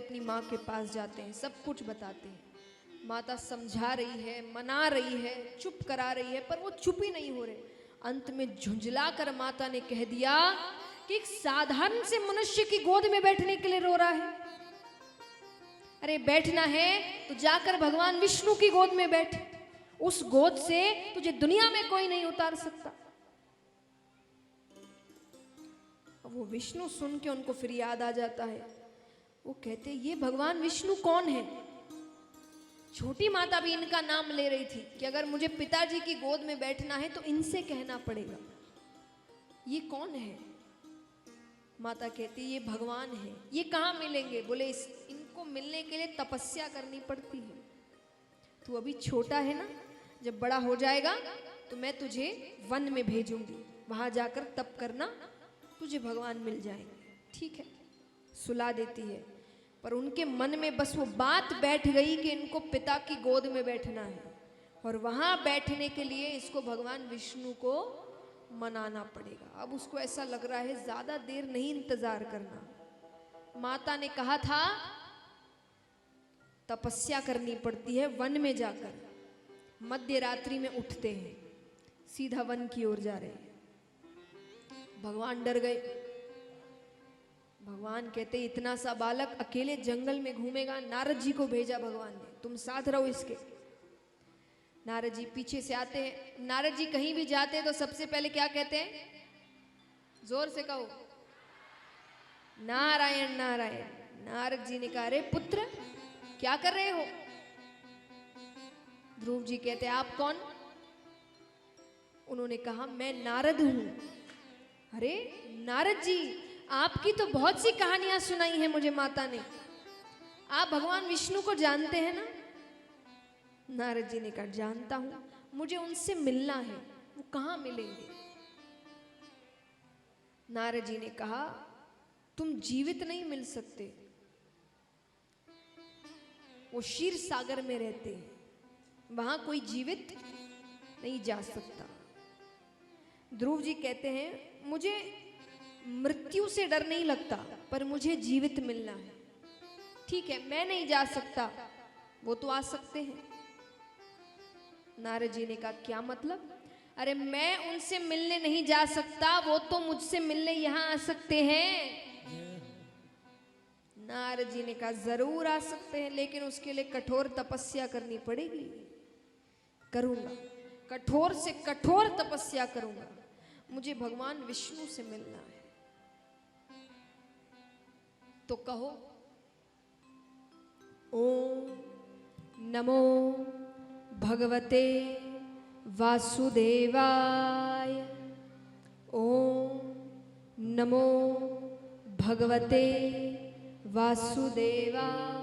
अपनी माँ के पास जाते हैं, सब कुछ बताते हैं। माता समझा रही है, मना रही है, चुप करा रही है, पर वो चुप ही नहीं हो रहे। अंत में झुंझला कर माता ने कह दिया कि एक साधारण से मनुष्य की गोद में बैठने के लिए रो रहा है। अरे बैठना है तो जाकर भगवान विष्णु की गोद में बैठ, उस गोद से तुझे दुनिया में कोई नहीं उतार सकता। वो विष्णु सुन के उनको फिर याद आ जाता है। वो कहते ये भगवान विष्णु कौन है? छोटी माता भी इनका नाम ले रही थी कि अगर मुझे पिताजी की गोद में बैठना है तो इनसे कहना पड़ेगा। ये कौन है? माता कहती ये भगवान है। ये कहाँ मिलेंगे? बोले इनको मिलने के लिए तपस्या करनी पड़ती है। तू अभी छोटा है ना, जब बड़ा हो जाएगा तो मैं तुझे वन में भेजूंगी, वहां जाकर तप करना, तुझे भगवान मिल जाएंगे। ठीक है, सुला देती है। पर उनके मन में बस वो बात बैठ गई कि इनको पिता की गोद में बैठना है, और वहां बैठने के लिए इसको भगवान विष्णु को मनाना पड़ेगा। अब उसको ऐसा लग रहा है ज्यादा देर नहीं इंतजार करना। माता ने कहा था तपस्या करनी पड़ती है वन में जाकर। मध्य रात्रि में उठते हैं, सीधा वन की ओर जा रहे हैं। भगवान डर गए। भगवान कहते इतना सा बालक अकेले जंगल में घूमेगा? नारद जी को भेजा भगवान ने, तुम साथ रहो इसके। नारद जी पीछे से आते हैं। नारद जी कहीं भी जाते हैं तो सबसे पहले क्या कहते हैं? जोर से कहो, नारायण नारायण। नारद जी ने कहा अरे पुत्र क्या कर रहे हो? ध्रुव जी कहते आप कौन? उन्होंने कहा मैं नारद हूं। अरे नारद जी, आपकी तो बहुत सी कहानियां सुनाई हैं मुझे माता ने, आप भगवान विष्णु को जानते हैं ना? नारद जी ने कहा जानता हूं, मुझे उनसे मिलना है। वो कहां मिलेंगे? नारद जी ने कहा तुम जीवित नहीं मिल सकते, वो क्षीर सागर में रहते हैं, वहां कोई जीवित नहीं जा सकता। ध्रुव जी कहते हैं मुझे मृत्यु से डर नहीं लगता, पर मुझे जीवित मिलना है। ठीक है, मैं नहीं जा सकता, वो तो आ सकते हैं। नारद जी ने कहा क्या मतलब? अरे मैं उनसे मिलने नहीं जा सकता, वो तो मुझसे मिलने यहां आ सकते हैं। नारद जी ने कहा जरूर आ सकते हैं, लेकिन उसके लिए कठोर तपस्या करनी पड़ेगी। करूंगा, कठोर से कठोर तपस्या करूंगा, मुझे भगवान विष्णु से मिलना है। तो कहो ओम नमो भगवते वासुदेवाय। ओम नमो भगवते वासुदेवाय।